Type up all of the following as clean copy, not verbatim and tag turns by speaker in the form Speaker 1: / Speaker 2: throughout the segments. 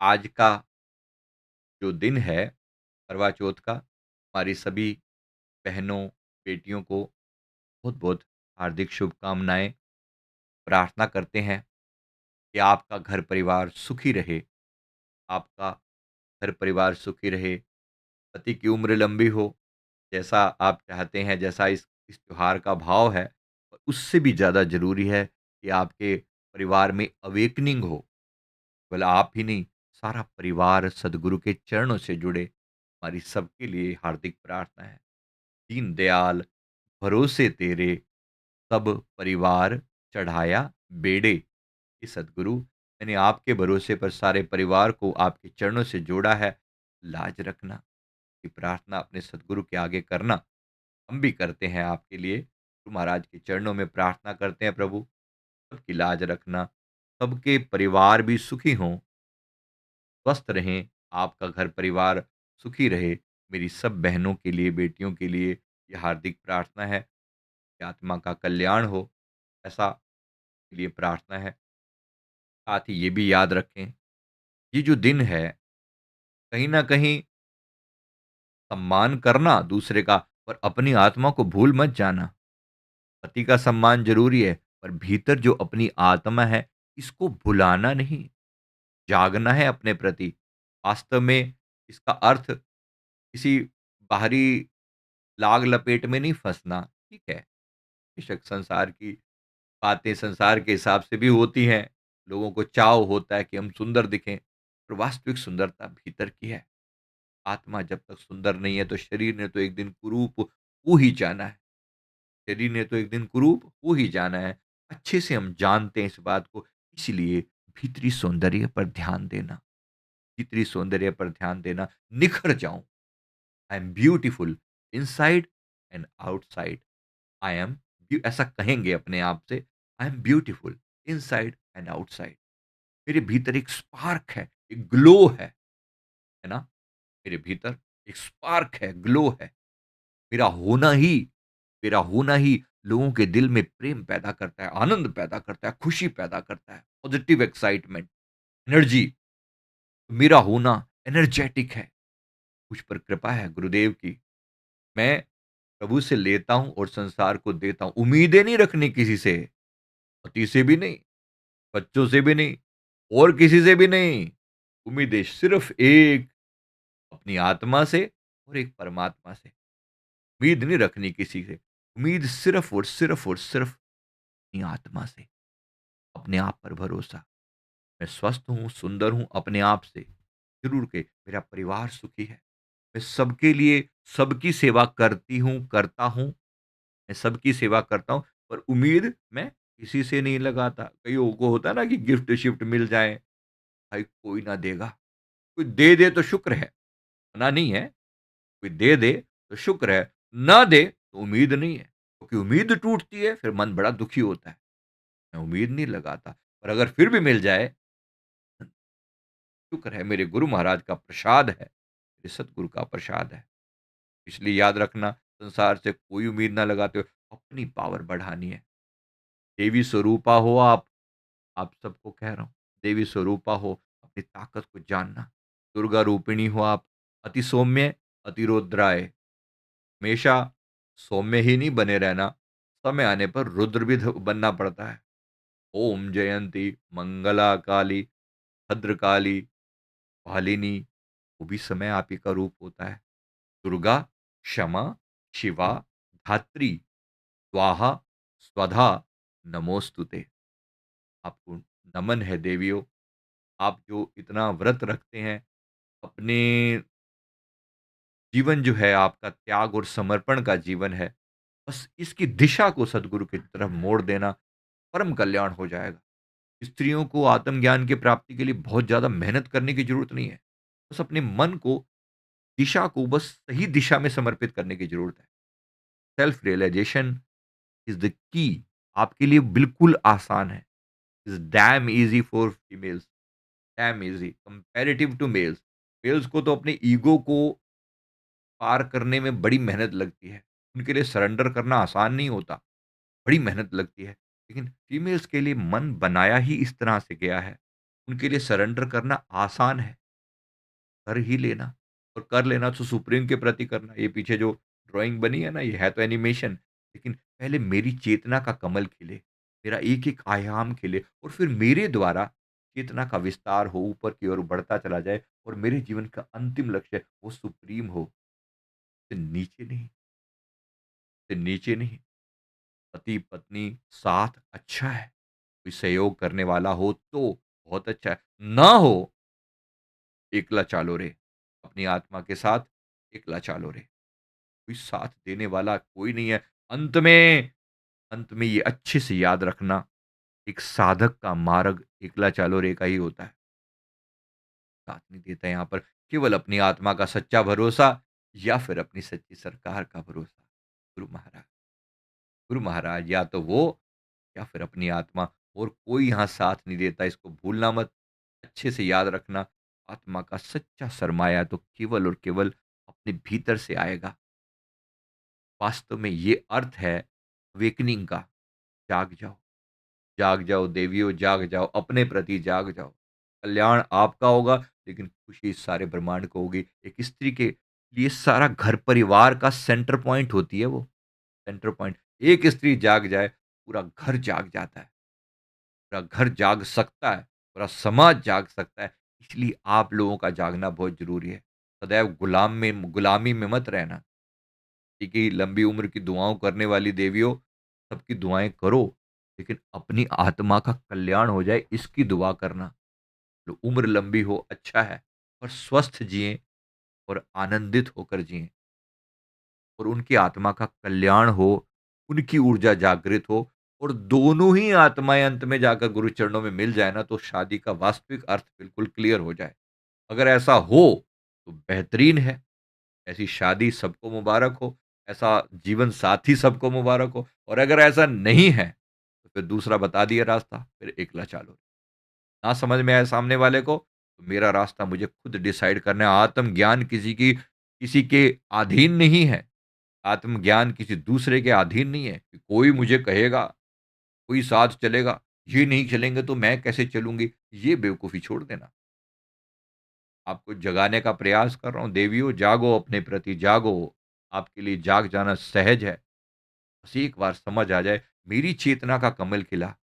Speaker 1: आज का जो दिन है करवा चौथ का, हमारी सभी बहनों, बेटियों को बहुत-बहुत हार्दिक शुभकामनाएँ। प्रार्थना करते हैं कि आपका घर परिवार सुखी रहे, आपका घर परिवार सुखी रहे, पति की उम्र लंबी हो, जैसा आप चाहते हैं, जैसा इस त्योहार का भाव है, और उससे भी ज़्यादा ज़रूरी है कि आपके परिवार में अवेकनिंग हो। केवल आप ही नहीं, सारा परिवार सद्गुरु के चरणों से जुड़े, हमारी सबके लिए हार्दिक प्रार्थना है। दीन दयाल भरोसे तेरे, सब परिवार चढ़ाया बेड़े। कि सद्गुरु, मैंने आपके भरोसे पर सारे परिवार को आपके चरणों से जोड़ा है। लाज रखना, की प्रार्थना अपने सद्गुरु के आगे करना। हम भी करते हैं आपके लिए, गुरु महाराज के चरणों में प्रार्थना करते हैं, प्रभु सबकी लाज रखना, सबके परिवार भी सुखी हों, स्वस्थ रहें, आपका घर परिवार सुखी रहे। मेरी सब बहनों के लिए, बेटियों के लिए ये हार्दिक प्रार्थना है कि आत्मा का कल्याण हो, ऐसा के लिए प्रार्थना है। साथ ही ये भी याद रखें, ये जो दिन है, कहीं न कहीं सम्मान करना दूसरे का, पर अपनी आत्मा को भूल मत जाना। पति का सम्मान ज़रूरी है, पर भीतर जो अपनी आत्मा है, इसको भुलाना नहीं, जागना है अपने प्रति। वास्तव में इसका अर्थ किसी बाहरी लाग लपेट में नहीं फँसना, ठीक है। बेशक संसार की बातें संसार के हिसाब से भी होती हैं, लोगों को चाव होता है कि हम सुंदर दिखें, पर वास्तविक सुंदरता भीतर की है। आत्मा जब तक सुंदर नहीं है, तो शरीर ने तो एक दिन कुरूप हो ही जाना है। शरीर ने तो एक दिन कुरूप हो ही जाना है। अच्छे से हम जानते हैं इस बात को, इसलिए भीतरी सौंदर्य पर ध्यान देना, भीतरी सौंदर्य पर ध्यान देना, निखर जाऊँ। I am beautiful inside and outside. I am ऐसा कहेंगे अपने आप से, I am beautiful inside and outside. मेरे भीतर एक स्पार्क है, एक ग्लो है ना? मेरे भीतर एक स्पार्क है, ग्लो है। मेरा होना ही मेरा होना ही लोगों के दिल में प्रेम पैदा करता है, आनंद पैदा करता है, खुशी पैदा करता है, पॉजिटिव एक्साइटमेंट, एनर्जी। मेरा होना एनर्जेटिक है। मुझ पर कृपा है गुरुदेव की। मैं प्रभु से लेता हूँ और संसार को देता हूँ। उम्मीदें नहीं रखनी किसी से, पति से भी नहीं, बच्चों से भी नहीं, और किसी से भी नहीं। उम्मीदें सिर्फ एक अपनी आत्मा से और एक परमात्मा से। उम्मीद नहीं रखनी किसी से। उम्मीद सिर्फ अपनी आत्मा से, अपने आप पर भरोसा। मैं स्वस्थ हूँ, सुंदर हूँ अपने आप से। ज़रूर के मेरा परिवार सुखी है। मैं सबके लिए सबकी सेवा करती हूँ, करता हूँ। मैं सबकी सेवा करता हूँ, पर उम्मीद मैं किसी से नहीं लगाता। कईयों को होता है ना कि गिफ्ट-शिफ्ट मिल जाए, भाई कोई ना देगा। कोई दे दे तो शुक्र है, मना नहीं है। कोई दे दे तो शुक्र है, ना दे तो उम्मीद नहीं है। क्योंकि उम्मीद टूटती है, फिर मन बड़ा दुखी होता है। मैं उम्मीद नहीं लगाता, पर अगर फिर भी मिल जाए, शुक्र है, मेरे गुरु महाराज का प्रसाद है, मेरे सतगुरु का प्रसाद है। इसलिए याद रखना, संसार से कोई उम्मीद ना लगाते हो, अपनी पावर बढ़ानी है। देवी स्वरूपा हो आप सबको कह रहा हूँ, देवी स्वरूपा हो, अपनी ताकत को जानना। दुर्गा रूपिणी हो आप, अति सौम्य, अति रौद्राय। हमेशा सौम्य ही नहीं बने रहना, समय आने पर रुद्र भी बनना पड़ता है। ओम जयंती मंगला काली भद्रकाली भालिनी, वो भी समय आप ही का रूप होता है। दुर्गा, क्षमा, शिवा, धात्री, स्वाहा, स्वधा, नमोस्तुते। आपको नमन है देवियों। आप जो इतना व्रत रखते हैं, अपने जीवन जो है आपका त्याग और समर्पण का जीवन है। बस इसकी दिशा को सद्गुरु की तरफ मोड़ देना, परम कल्याण हो जाएगा। स्त्रियों को आत्मज्ञान की प्राप्ति के लिए बहुत ज़्यादा मेहनत करने की ज़रूरत नहीं है। बस अपने मन को, दिशा को बस सही दिशा में समर्पित करने की ज़रूरत है। Self realisation is the key. आपके लिए बिल्कुल आसान है। Is damn easy for females, damn easy comparative to males. Males को तो अपने ईगो को पार करने में बड़ी मेहनत लगती है। उनके लिए सरेंडर करना आसान नहीं होता, बड़ी मेहनत लगती है। लेकिन फीमेल्स के लिए मन बनाया ही इस तरह से गया है। उनके लिए सरेंडर करना आसान है, कर ही लेना और कर लेना तो सुप्रीम के प्रति करना। ये पीछे जो ड्राइंग बनी है ना, ये है तो एनिमेशन, लेकिन पहले मेरी चेतना का कमल खिले, मेरा एक-एक आयाम खिले और फिर मेरे द्वारा चेतना का विस्तार हो, ऊपर की ओर बढ़ता चला जाए और मेरे जीवन का अंतिम लक्ष्य वो सुप्रीम हो, उससे नीचे नहीं, उससे नीचे नहीं। पति-पत्नी साथ अच्छा है, कोई सहयोग करने वाला हो तो बहुत अच्छा है, ना हो एकला चालो रे, अपनी आत्मा के साथ एकला चालो रे। कोई साथ देने वाला कोई नहीं है। अंत में अंत में ये अच्छे से याद रखना, एक साधक का मार्ग एकला चालो रे का ही होता है। साथ नहीं देता यहाँ पर केवल अपनी आत्मा का सच्चा भरोसा या फिर अपनी सच्ची सरकार का भरोसा। गुरु महाराज गुरु महाराज या तो वो या फिर अपनी आत्मा और कोई यहाँ साथ नहीं देता, इसको भूलना मत। अच्छे से याद रखना, आत्मा का सच्चा सरमाया तो केवल और केवल अपने भीतर से आएगा। वास्तव में ये अर्थ है अवेकनिंग का। जाग जाओ देवियों, जाग जाओ, अपने प्रति जाग जाओ। कल्याण आपका होगा, लेकिन खुशी इस सारे ब्रह्मांड को होगी। एक स्त्री के लिए सारा घर परिवार का सेंटर पॉइंट होती है वो, सेंटर पॉइंट। एक स्त्री जाग जाए, पूरा घर जाग जाता है। पूरा घर जाग सकता है, पूरा समाज जाग सकता है। इसलिए आप लोगों का जागना बहुत ज़रूरी है। सदैव गुलामी में मत रहना। ठीक है, लंबी उम्र की दुआओं करने वाली देवियों, सबकी दुआएँ करो, लेकिन अपनी आत्मा का कल्याण हो जाए इसकी दुआ करना। तो उम्र लंबी हो अच्छा है, पर स्वस्थ जिएँ और आनंदित होकर जिएँ और उनकी आत्मा का कल्याण हो, उनकी ऊर्जा जागृत हो और दोनों ही आत्माएँ अंत में जाकर गुरु चरणों में मिल जाए ना, तो शादी का वास्तविक अर्थ बिल्कुल क्लियर हो जाए। अगर ऐसा हो, तो बेहतरीन है। ऐसी शादी सबको मुबारक हो, ऐसा जीवन साथी सबको मुबारक हो और अगर ऐसा नहीं है, तो फिर दूसरा बता दिया रास्ता, फिर एकला चालो। ना समझ में आए सामने वाले को, तो मेरा रास्ता मुझे खुद डिसाइड करना है। आत्मज्ञान किसी के अधीन नहीं है। आत्मज्ञान किसी दूसरे के अधीन नहीं है कि कोई मुझे कहेगा, कोई साथ चलेगा, ये नहीं चलेंगे तो मैं कैसे चलूँगी? ये बेवकूफ़ी छोड़ देना। आपको जगाने का प्रयास कर रहा हूँ, देवियों जागो अपने प्रति जागो। आपके लिए जाग जाना सहज है। बस एक बार समझ आ जाए, मेरी चेतना का कमल खिला,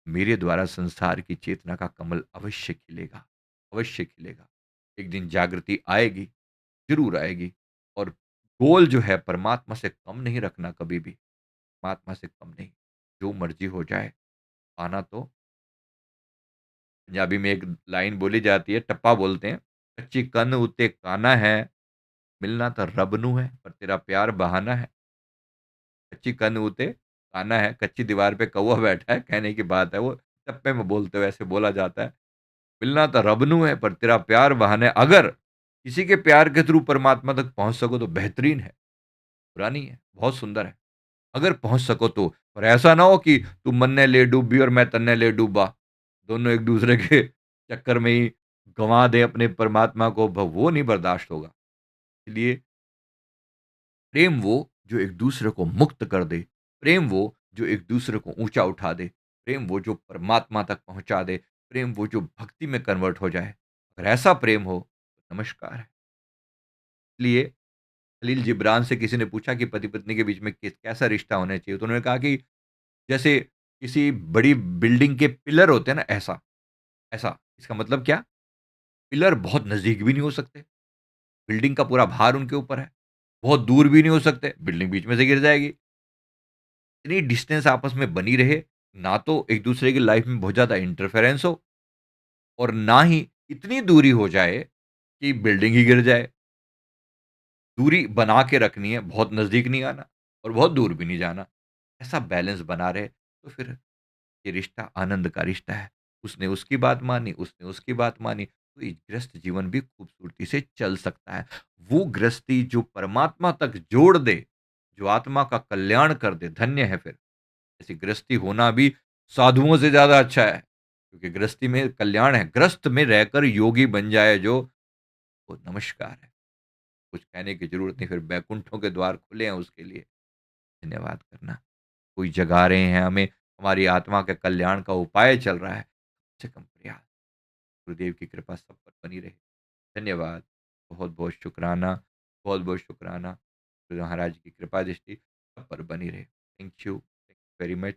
Speaker 1: मेरे द्वारा संसार की चेतना का कमल अवश्य खिलेगा, अवश्य खिलेगा। एक दिन जागृति आएगी, ज़रूर आएगी और गोल जो है परमात्मा से कम नहीं रखना कभी भी, परमात्मा से कम नहीं। जो मर्ज़ी हो जाए, पाना तो पंजाबी में एक लाइन बोली जाती है, टप्पा बोलते हैं, "कच्ची कंध उत्ते काना है, मिलना तो रब नू है, पर तेरा प्यार बहाना है।" कच्ची कंध उते काना है, कच्ची दीवार पे कौवा बैठा है, कहने की बात है वो, टप्पे में बोलते हुए ऐसे बोला जाता है। मिलना तो रब नू है, पर तेरा प्यार बहाना है। अगर किसी के प्यार के थ्रू परमात्मा तक पहुँच सको तो बेहतरीन है, बुरा नहीं है, बहुत सुंदर है। अगर पहुँच सको तो, और ऐसा ना हो कि तू मन्ने ले डूबी और मैं तन्ने ले डूबा। दोनों एक दूसरे के चक्कर में ही गँवा दें अपने परमात्मा को, भ वो नहीं बर्दाश्त होगा। इसलिए प्रेम वो जो एक दूसरे को मुक्त कर दे, प्रेम वो जो एक दूसरे को ऊँचा उठा दे, प्रेम वो जो परमात्मा तक पहुँचा दे, प्रेम वो जो भक्ति में कन्वर्ट हो जाए। अगर ऐसा प्रेम हो, तो नमस्कार है। इसलिए खलील जिब्रान से किसी ने पूछा कि पति-पत्नी के बीच में कैसा रिश्ता होना चाहिए? तो उन्होंने कहा कि जैसे किसी बड़ी बिल्डिंग के पिलर होते हैं ना, ऐसा, ऐसा। इसका मतलब क्या? पिलर बहुत नज़दीक भी नहीं हो सकते, बिल्डिंग का पूरा भार उनके ऊपर है। बहुत दूर भी नहीं हो सकते, बिल्डिंग बीच में से गिर जाएगी। इतनी डिस्टेंस आपस में बनी रहे, ना तो एक दूसरे की लाइफ में बहुत ज़्यादा इंटरफेरेंस हो और ना ही इतनी दूरी हो जाए कि बिल्डिंग ही गिर जाए। दूरी बना के रखनी है, बहुत नज़दीक नहीं आना और बहुत दूर भी नहीं जाना। ऐसा बैलेंस बना रहे, तो फिर ये रिश्ता आनंद का रिश्ता है। उसने उसकी बात मानी, उसने उसकी बात मानी, तो ये गृहस्थ जीवन भी खूबसूरती से चल सकता है। वो गृहस्थी जो परमात्मा तक जोड़ दे, जो आत्मा का कल्याण कर दे, धन्य है फिर। ऐसी गृहस्थी होना भी साधुओं से ज़्यादा अच्छा है, क्योंकि गृहस्थी में कल्याण है। ग्रस्त में रहकर योगी बन जाए जो, वो नमस्कार है। कुछ कहने की ज़रूरत नहीं, फिर बैकुंठों के द्वार खुले हैं उसके लिए। धन्यवाद करना। कोई जगा रहे हैं हमें, हमारी आत्मा के कल्याण का उपाय चल रहा है, कम से कम प्रयास। गुरुदेव की कृपा सब पर बनी रहे। धन्यवाद। बहुत-बहुत शुकराना, बहुत-बहुत शुकराना। गुरु महाराज की कृपा दृष्टि सब पर बनी रहे। Thank you very much.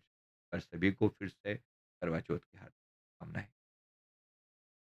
Speaker 1: और सभी को फिर से करवा चौथ की हार्दिक कामनाएँ।